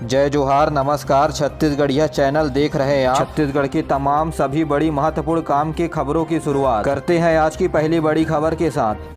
जय जोहार, नमस्कार। छत्तीसगढ़िया चैनल देख रहे हैं आप। छत्तीसगढ़ की तमाम सभी बड़ी महत्वपूर्ण काम की खबरों की शुरुआत करते हैं आज की पहली बड़ी खबर के साथ।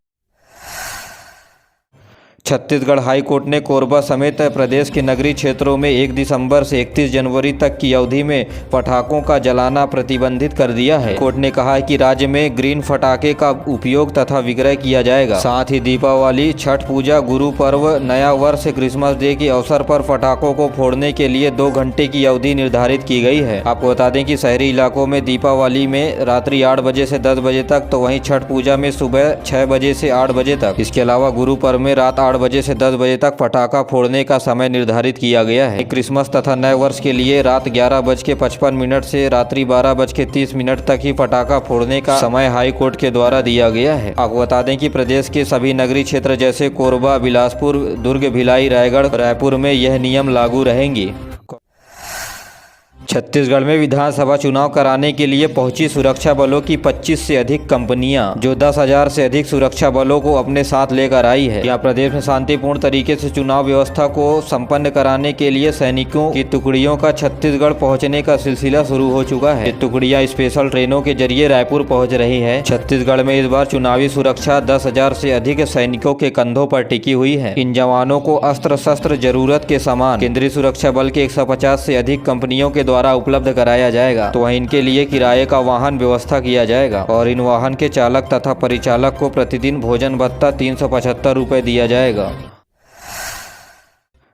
छत्तीसगढ़ हाई कोर्ट ने कोरबा समेत प्रदेश के नगरीय क्षेत्रों में 1 दिसंबर से 31 जनवरी तक की अवधि में पटाखों का जलाना प्रतिबंधित कर दिया है। कोर्ट ने कहा है कि राज्य में ग्रीन पटाखे का उपयोग तथा विक्रय किया जाएगा। साथ ही दीपावली, छठ पूजा, गुरु पर्व, नया वर्ष, क्रिसमस डे के अवसर पर पटाखों को फोड़ने के लिए 2 घंटे की अवधि निर्धारित की गई है। आपको बता दें कि शहरी इलाकों में दीपावली में रात्रि 8 बजे से 10 बजे तक, तो वहीं छठ पूजा में सुबह 6 बजे से 8 बजे तक। इसके अलावा गुरु पर्व में रात 8 बजे से 10 बजे तक पटाखा फोड़ने का समय निर्धारित किया गया है। क्रिसमस तथा नए वर्ष के लिए रात 11:55 से रात्रि 12:30 तक ही पटाखा फोड़ने का समय हाई कोर्ट के द्वारा दिया गया है। आपको बता दें कि प्रदेश के सभी नगरीय क्षेत्र जैसे कोरबा, बिलासपुर, दुर्ग, भिलाई, रायगढ़, रायपुर में यह नियम लागू रहेंगे। छत्तीसगढ़ में विधानसभा चुनाव कराने के लिए पहुंची सुरक्षा बलों की 25 से अधिक कंपनियां, जो 10,000 से अधिक सुरक्षा बलों को अपने साथ लेकर आई है। यहां प्रदेश में शांतिपूर्ण तरीके से चुनाव व्यवस्था को संपन्न कराने के लिए सैनिकों की टुकड़ियों का छत्तीसगढ़ पहुंचने का सिलसिला शुरू हो चुका है। टुकड़ियां स्पेशल ट्रेनों के जरिए रायपुर पहुँच रही है। छत्तीसगढ़ में इस बार चुनावी सुरक्षा 10,000 से अधिक सैनिकों के कंधों पर टिकी हुई है। इन जवानों को अस्त्र शस्त्र, जरूरत के सामान केंद्रीय सुरक्षा बल के 150 से अधिक कंपनियों के द्वारा उपलब्ध कराया जाएगा। तो इनके लिए किराए का वाहन व्यवस्था किया जाएगा और इन वाहन के चालक तथा परिचालक को प्रतिदिन भोजन भत्ता 375 रुपये दिया जाएगा।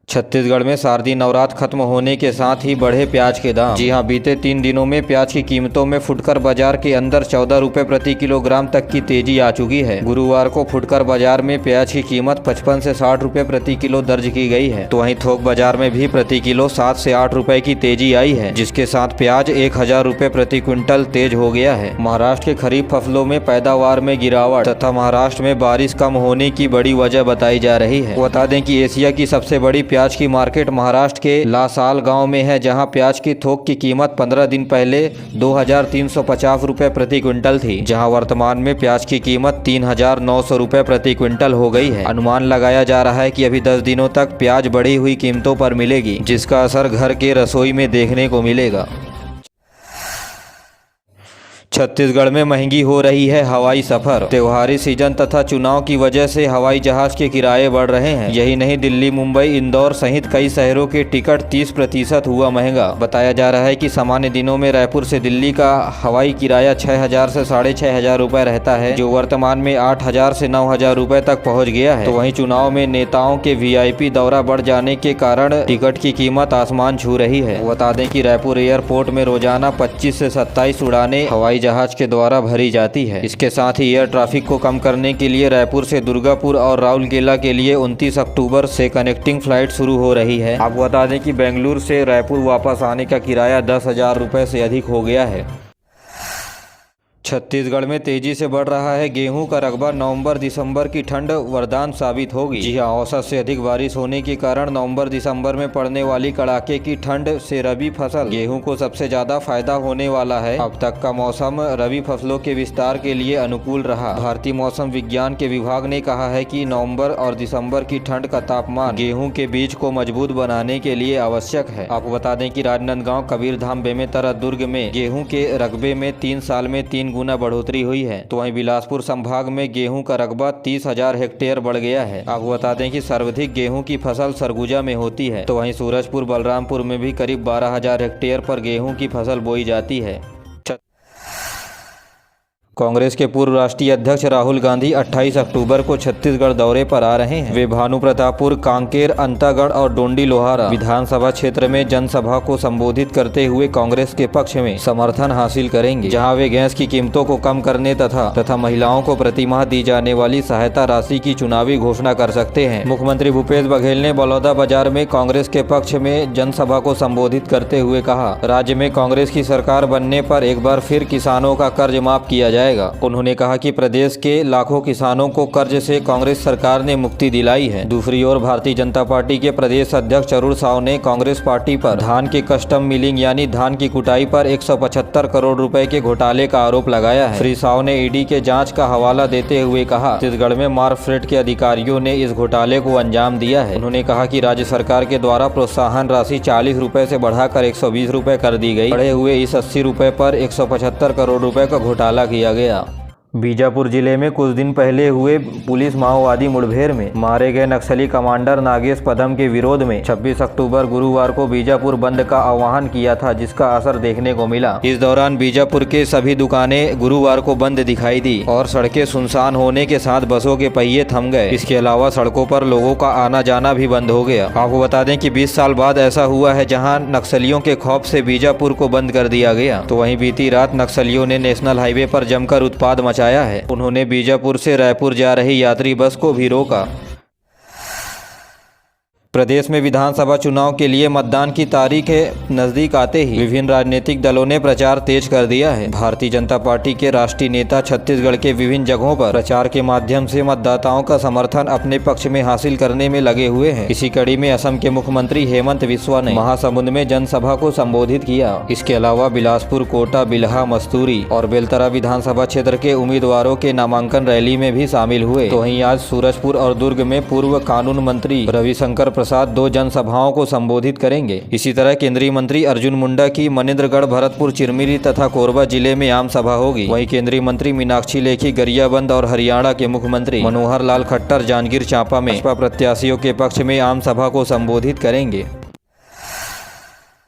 छत्तीसगढ़ में शारदीय नवरात्र खत्म होने के साथ ही बढ़े प्याज के दाम। जी हां, बीते 3 दिनों में प्याज की कीमतों में फुटकर बाजार के अंदर 14 रुपए प्रति किलोग्राम तक की तेजी आ चुकी है। गुरुवार को फुटकर बाजार में प्याज की कीमत 55 से 60 रुपए प्रति किलो दर्ज की गई है। तो वहीं थोक बाजार में भी प्रति किलो 7 से 8 रुपए की तेजी आई है, जिसके साथ प्याज 1000 रुपए प्रति क्विंटल तेज हो गया है। महाराष्ट्र के खरीफ फसलों में पैदावार में गिरावट तथा महाराष्ट्र में बारिश कम होने की बड़ी वजह बताई जा रही है। बता दें कि एशिया की सबसे बड़ी प्याज की मार्केट महाराष्ट्र के लासाल गांव में है, जहां प्याज की थोक की कीमत 15 दिन पहले 2350 रुपए प्रति क्विंटल थी, जहां वर्तमान में प्याज की कीमत 3900 रुपए प्रति क्विंटल हो गई है। अनुमान लगाया जा रहा है कि अभी 10 दिनों तक प्याज बढ़ी हुई कीमतों पर मिलेगी, जिसका असर घर के रसोई में देखने को मिलेगा। छत्तीसगढ़ में महंगी हो रही है हवाई सफर। त्योहारी सीजन तथा चुनाव की वजह से हवाई जहाज के किराए बढ़ रहे हैं। यही नहीं, दिल्ली, मुंबई, इंदौर सहित कई शहरों के टिकट 30% हुआ महंगा। बताया जा रहा है कि सामान्य दिनों में रायपुर से दिल्ली का हवाई किराया 6000 से 6500 रुपए रहता है, जो वर्तमान में 8000 से 9000 रुपए तक पहुँच गया है। तो वहीं चुनाव में नेताओं के VIP दौरा बढ़ जाने के कारण टिकट की कीमत आसमान छू रही है। बता दें कि रायपुर एयरपोर्ट में रोजाना 25 से 27 उड़ानें हवाई जहाज के द्वारा भरी जाती है। इसके साथ ही एयर ट्रैफिक को कम करने के लिए रायपुर से दुर्गापुर और राउरकेला के लिए 29 अक्टूबर से कनेक्टिंग फ्लाइट शुरू हो रही है। आपको बता दें कि बेंगलुरु से रायपुर वापस आने का किराया 10,000 रुपए से अधिक हो गया है। छत्तीसगढ़ में तेजी से बढ़ रहा है गेहूं का रकबा। नवंबर-दिसंबर की ठंड वरदान साबित होगी। जी हां, औसत से अधिक बारिश होने के कारण नवंबर-दिसंबर में पड़ने वाली कड़ाके की ठंड से रबी फसल गेहूं को सबसे ज्यादा फायदा होने वाला है। अब तक का मौसम रबी फसलों के विस्तार के लिए अनुकूल रहा। भारतीय मौसम विज्ञान के विभाग ने कहा है कि नवम्बर और दिसम्बर की ठंड का तापमान गेहूँ के बीज को मजबूत बनाने के लिए आवश्यक है। आपको बता दें कि राजनांदगांव, कबीरधाम, बेमेतरा, दुर्ग में गेहूं के रकबे में 3 साल में 3 गुना बढ़ोतरी हुई है। तो वहीं बिलासपुर संभाग में गेहूं का रकबा 30,000 हेक्टेयर बढ़ गया है। आपको बता दें कि सर्वाधिक गेहूं की फसल सरगुजा में होती है। तो वहीं सूरजपुर, बलरामपुर में भी करीब 12,000 हेक्टेयर पर गेहूं की फसल बोई जाती है। कांग्रेस के पूर्व राष्ट्रीय अध्यक्ष राहुल गांधी 28 अक्टूबर को छत्तीसगढ़ दौरे पर आ रहे हैं। वे भानुप्रतापपुर, कांकेर, अंतागढ़ और डोंडी लोहारा विधानसभा क्षेत्र में जनसभा को संबोधित करते हुए कांग्रेस के पक्ष में समर्थन हासिल करेंगे, जहां वे गैस की कीमतों को कम करने तथा महिलाओं को प्रतिमाह दी जाने वाली सहायता राशि की चुनावी घोषणा कर सकते हैं। मुख्यमंत्री भूपेश बघेल ने बलौदाबाजार में कांग्रेस के पक्ष में जनसभा को संबोधित करते हुए कहा, राज्य में कांग्रेस की सरकार बनने पर एक बार फिर किसानों का कर्ज माफ किया जाए। जाएगा। उन्होंने कहा कि प्रदेश के लाखों किसानों को कर्ज से कांग्रेस सरकार ने मुक्ति दिलाई है। दूसरी ओर भारतीय जनता पार्टी के प्रदेश अध्यक्ष अरुण साव ने कांग्रेस पार्टी पर धान के कस्टम मिलिंग यानी धान की कुटाई पर 175 करोड़ रुपए के घोटाले का आरोप लगाया है। श्री साव ने ईडी के जांच का हवाला देते हुए कहा, छत्तीसगढ़ में मार्कफेड के अधिकारियों ने इस घोटाले को अंजाम दिया है। उन्होंने कहा कि राज्य सरकार के द्वारा प्रोत्साहन राशि 40 रुपए से बढ़ाकर 120 रुपए कर दी गई। बढ़े हुए इस 80 रुपए पर 175 करोड़ रुपए का घोटाला किया गया। बीजापुर जिले में कुछ दिन पहले हुए पुलिस माओवादी मुठभेड़ में मारे गए नक्सली कमांडर नागेश पदम के विरोध में 26 अक्टूबर गुरुवार को बीजापुर बंद का आह्वान किया था, जिसका असर देखने को मिला। इस दौरान बीजापुर के सभी दुकानें गुरुवार को बंद दिखाई दी और सड़कें सुनसान होने के साथ बसों के पहिए थम गए। इसके अलावा सड़कों पर लोगों का आना जाना भी बंद हो गया। आपको बता दें कि 20 साल बाद ऐसा हुआ है जहां नक्सलियों के खौफ से बीजापुर को बंद कर दिया गया। तो वहीं बीती रात नक्सलियों ने नेशनल हाईवे पर जमकर उत्पात मचाया है। उन्होंने बीजापुर से रायपुर जा रही यात्री बस को भी रोका। प्रदेश में विधानसभा चुनाव के लिए मतदान की तारीखें नजदीक आते ही विभिन्न राजनीतिक दलों ने प्रचार तेज कर दिया है। भारतीय जनता पार्टी के राष्ट्रीय नेता छत्तीसगढ़ के विभिन्न जगहों पर प्रचार के माध्यम से मतदाताओं का समर्थन अपने पक्ष में हासिल करने में लगे हुए हैं। इसी कड़ी में असम के मुख्यमंत्री हेमंत बिस्वा ने महासमुंद में जनसभा को संबोधित किया। इसके अलावा बिलासपुर, कोटा, बिल्हा, मस्तूरी और बेलतरा विधानसभा क्षेत्र के उम्मीदवारों के नामांकन रैली में भी शामिल हुए। तो वहीं आज सूरजपुर और दुर्ग में पूर्व कानून मंत्री रविशंकर प्रसाद 2 जनसभाओं को संबोधित करेंगे। इसी तरह केंद्रीय मंत्री अर्जुन मुंडा की मनेन्द्रगढ़, भरतपुर, चिरमिरी तथा कोरबा जिले में आम सभा होगी। वहीं केंद्रीय मंत्री मीनाक्षी लेखी गरियाबंद और हरियाणा के मुख्यमंत्री मनोहर लाल खट्टर जांजगीर चांपा में भाजपा प्रत्याशियों के पक्ष में आम सभा को संबोधित करेंगे।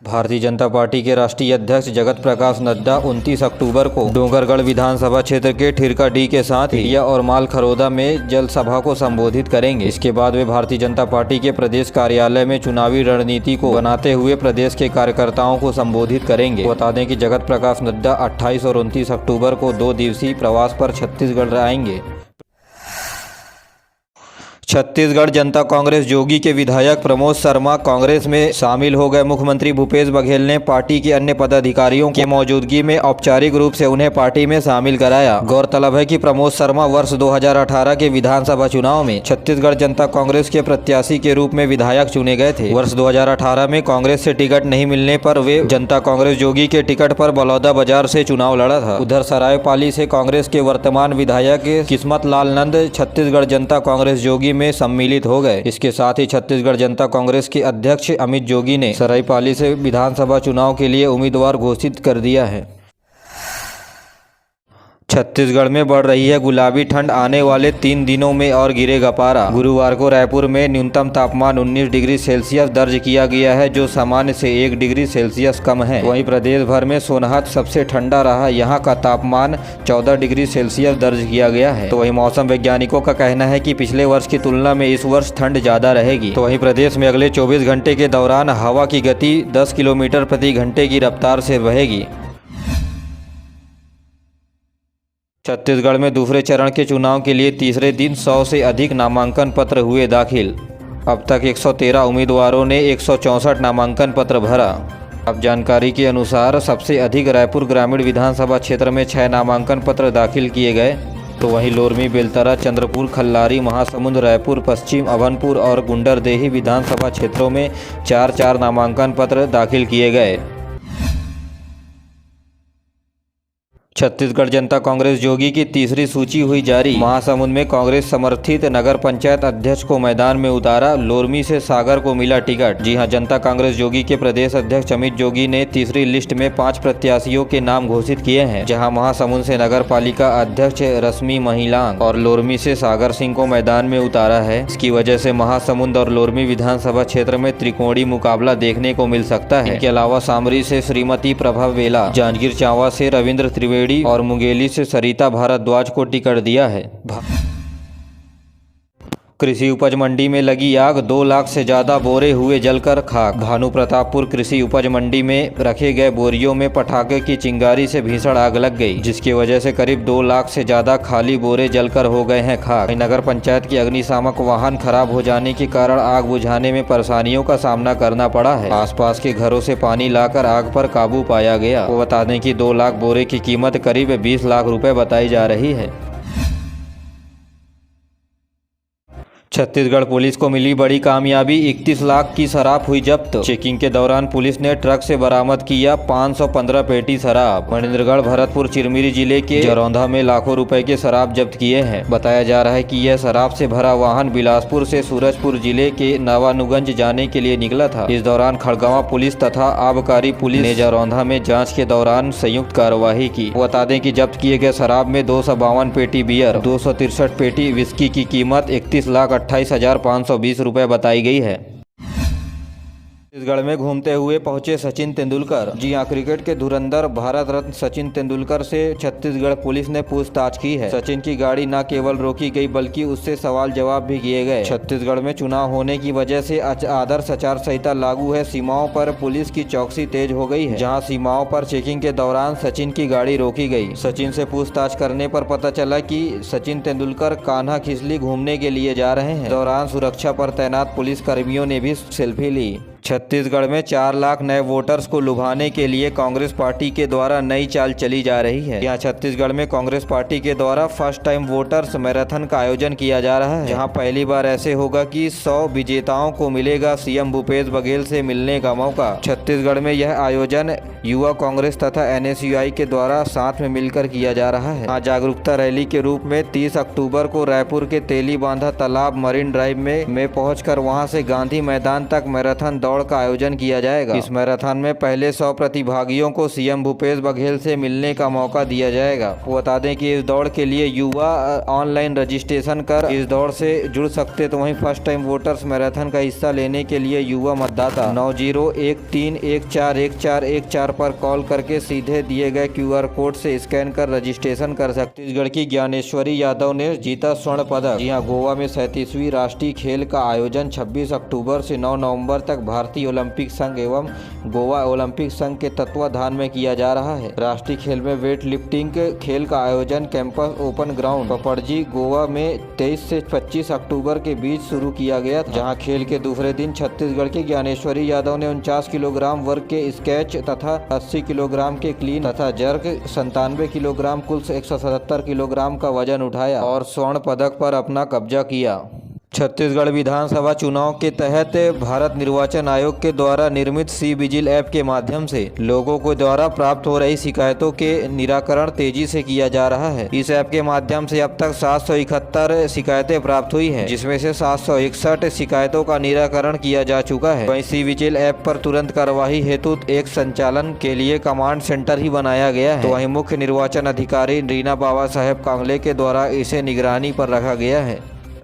भारतीय जनता पार्टी के राष्ट्रीय अध्यक्ष जगत प्रकाश नड्डा 29 अक्टूबर को डोंगरगढ़ विधानसभा क्षेत्र के ठिरकाडी के साथ हिरिया और मालखरौदा में जल सभा को संबोधित करेंगे। इसके बाद वे भारतीय जनता पार्टी के प्रदेश कार्यालय में चुनावी रणनीति को बनाते हुए प्रदेश के कार्यकर्ताओं को संबोधित करेंगे। बता दें कि जगत प्रकाश नड्डा 28 और 29 अक्टूबर को 2 दिवसीय प्रवास पर छत्तीसगढ़ आएंगे। छत्तीसगढ़ जनता कांग्रेस जोगी के विधायक प्रमोद शर्मा कांग्रेस में शामिल हो गए। मुख्यमंत्री भूपेश बघेल ने पार्टी के अन्य पदाधिकारियों की मौजूदगी में औपचारिक रूप से उन्हें पार्टी में शामिल कराया। गौरतलब है कि प्रमोद शर्मा वर्ष 2018 के विधानसभा चुनाव में छत्तीसगढ़ जनता कांग्रेस के प्रत्याशी के रूप में विधायक चुने गए थे। वर्ष 2018 में कांग्रेस से टिकट नहीं मिलने पर वे जनता कांग्रेस जोगी के टिकट पर बलौदाबाजार से चुनाव लड़ा था। उधर सरायपाली से कांग्रेस के वर्तमान विधायक किस्मत लाल नंद छत्तीसगढ़ जनता कांग्रेस जोगी में सम्मिलित हो गए। इसके साथ ही छत्तीसगढ़ जनता कांग्रेस के अध्यक्ष अमित जोगी ने सरायपाली से विधानसभा चुनाव के लिए उम्मीदवार घोषित कर दिया है। छत्तीसगढ़ में बढ़ रही है गुलाबी ठंड, आने वाले 3 दिनों में और गिरेगा पारा। गुरुवार को रायपुर में न्यूनतम तापमान 19 डिग्री सेल्सियस दर्ज किया गया है, जो सामान्य से 1 डिग्री सेल्सियस कम है। वहीं प्रदेश भर में सोनहत सबसे ठंडा रहा, यहाँ का तापमान 14 डिग्री सेल्सियस दर्ज किया गया है। तो वहीं मौसम वैज्ञानिकों का कहना है कि पिछले वर्ष की तुलना में इस वर्ष ठंड ज्यादा रहेगी। तो वहीं प्रदेश में अगले 24 घंटे के दौरान हवा की गति 10 किलोमीटर प्रति घंटे की रफ्तार से बहेगी। छत्तीसगढ़ में दूसरे चरण के चुनाव के लिए तीसरे दिन 100 से अधिक नामांकन पत्र हुए दाखिल। अब तक 113 उम्मीदवारों ने 164 नामांकन पत्र भरा। अब जानकारी के अनुसार सबसे अधिक रायपुर ग्रामीण विधानसभा क्षेत्र में 6 नामांकन पत्र दाखिल किए गए। तो वहीं लोरमी, बेलतरा, चंद्रपुर, खल्लारी, महासमुंद, रायपुर पश्चिम, अभनपुर और गुंडरदेही विधानसभा क्षेत्रों में 4-4 नामांकन पत्र दाखिल किए गए। छत्तीसगढ़ जनता कांग्रेस जोगी की तीसरी सूची हुई जारी। महासमुंद में कांग्रेस समर्थित नगर पंचायत अध्यक्ष को मैदान में उतारा। लोरमी से सागर को मिला टिकट। जी हां, जनता कांग्रेस जोगी के प्रदेश अध्यक्ष अमित जोगी ने तीसरी लिस्ट में 5 प्रत्याशियों के नाम घोषित किए हैं, जहां महासमुंद से नगर पालिका अध्यक्ष रश्मि महिलांग और लोरमी से सागर सिंह को मैदान में उतारा है। इसकी वजह से महासमुंद और लोरमी विधानसभा क्षेत्र में त्रिकोणीय मुकाबला देखने को मिल सकता है। इनके अलावा सामरी से श्रीमती प्रभा वेला, जांजगीर चांपा से रविंद्र त्रिवेदी और मुंगेली से सरिता भारद्वाज को टिकट दिया है। कृषि उपज मंडी में लगी आग, 2 लाख से ज्यादा बोरे हुए जलकर खाक। भानु प्रतापपुर कृषि उपज मंडी में रखे गए बोरियों में पटाखे की चिंगारी से भीषण आग लग गई, जिसकी वजह से करीब 2 लाख से ज्यादा खाली बोरे जलकर हो गए हैं खाक। नगर पंचायत की अग्निशामक वाहन खराब हो जाने के कारण आग बुझाने में परेशानियों का सामना करना पड़ा है। आसपास के घरों से पानी लाकर आग पर काबू पाया गया। वो बता दें कि 2 लाख बोरे की कीमत करीब 20 लाख रुपए बताई जा रही है। छत्तीसगढ़ पुलिस को मिली बड़ी कामयाबी, 31 लाख की शराब हुई जब्त। चेकिंग के दौरान पुलिस ने ट्रक से बरामद किया 515 पेटी शराब। मनेन्द्रगढ़, भरतपुर, चिरमिरी जिले के जरौंधा में लाखों रुपए के शराब जब्त किए हैं। बताया जा रहा है कि यह शराब से भरा वाहन बिलासपुर से सूरजपुर जिले के नवानुगंज जाने के लिए निकला था। इस दौरान खड़गवां पुलिस तथा आबकारी पुलिस ने जरौंधा में जाँच के दौरान संयुक्त कार्यवाही की। बता दें कि जब्त किए गए शराब में 252 पेटी बियर, 263 पेटी विस्की की कीमत 31,28,520 रुपए बताई गई है। छत्तीसगढ़ में घूमते हुए पहुंचे सचिन तेंदुलकर। जी हां, क्रिकेट के धुरंधर भारत रत्न सचिन तेंदुलकर से छत्तीसगढ़ पुलिस ने पूछताछ की है। सचिन की गाड़ी न केवल रोकी गई बल्कि उससे सवाल जवाब भी किए गए। छत्तीसगढ़ में चुनाव होने की वजह से आदर्श आचार संहिता लागू है। सीमाओं पर पुलिस की चौकसी तेज हो गई है, जहाँ सीमाओं पर चेकिंग के दौरान सचिन की गाड़ी रोकी गई। सचिन से पूछताछ करने पर पता चला कि सचिन तेंदुलकर कान्हा खिसली घूमने के लिए जा रहे हैं। दौरान सुरक्षा पर तैनात पुलिस कर्मियों ने भी सेल्फी ली। छत्तीसगढ़ में 4 लाख नए वोटर्स को लुभाने के लिए कांग्रेस पार्टी के द्वारा नई चाल चली जा रही है। यहाँ छत्तीसगढ़ में कांग्रेस पार्टी के द्वारा फर्स्ट टाइम वोटर्स मैराथन का आयोजन किया जा रहा है, जहाँ पहली बार ऐसे होगा कि 100 विजेताओं को मिलेगा सीएम भूपेश बघेल से मिलने का मौका। छत्तीसगढ़ में यह आयोजन युवा कांग्रेस तथा NSUI के द्वारा साथ में मिलकर किया जा रहा है। यहाँ जागरूकता रैली के रूप में 30 अक्टूबर को रायपुर के तेली बांधा तालाब मरीन ड्राइव में पहुंचकर वहां से गांधी मैदान तक मैराथन दौड़ का आयोजन किया जाएगा। इस मैराथन में पहले 100 प्रतिभागियों को सीएम भूपेश बघेल से मिलने का मौका दिया जाएगा। बता दें कि इस दौड़ के लिए युवा ऑनलाइन रजिस्ट्रेशन कर इस दौड़ से जुड़ सकते। तो वहीं फर्स्ट टाइम वोटर्स मैराथन का हिस्सा लेने के लिए युवा मतदाता 9013141414 पर कॉल करके सीधे दिए गए QR कोड से स्कैन कर रजिस्ट्रेशन कर सकते। छत्तीसगढ़ की ज्ञानेश्वरी यादव ने जीता स्वर्ण पदक। जी हाँ, गोवा में 37वीं राष्ट्रीय खेल का आयोजन 26 अक्टूबर से 9 नवंबर तक भारतीय ओलंपिक संघ एवं गोवा ओलंपिक संघ के तत्वाधान में किया जा रहा है। राष्ट्रीय खेल में वेट लिफ्टिंग खेल का आयोजन कैंपस ओपन ग्राउंड पपड़जी गोवा में 23 से 25 अक्टूबर के बीच शुरू किया गया था, जहां खेल के दूसरे दिन छत्तीसगढ़ की ज्ञानेश्वरी यादव ने 49 किलोग्राम वर्ग के स्केच तथा 80 किलोग्राम के क्लीन तथा जर्क 97 किलोग्राम कुल 177 किलोग्राम का वजन उठाया और स्वर्ण पदक पर अपना कब्जा किया। छत्तीसगढ़ विधानसभा चुनाव के तहत भारत निर्वाचन आयोग के द्वारा निर्मित सी-विजिल ऐप के माध्यम से लोगों को द्वारा प्राप्त हो रही शिकायतों के निराकरण तेजी से किया जा रहा है। इस ऐप के माध्यम से अब तक 771 शिकायतें प्राप्त हुई हैं, जिसमें से 761 शिकायतों का निराकरण किया जा चुका है। वहीं सी-विजिल ऐप पर तुरंत कार्यवाही हेतु एक संचालन के लिए कमांड सेंटर ही बनाया गया है। तो वहीं मुख्य निर्वाचन अधिकारी रीना बाबा साहेब कांगले के द्वारा इसे निगरानी पर रखा गया है।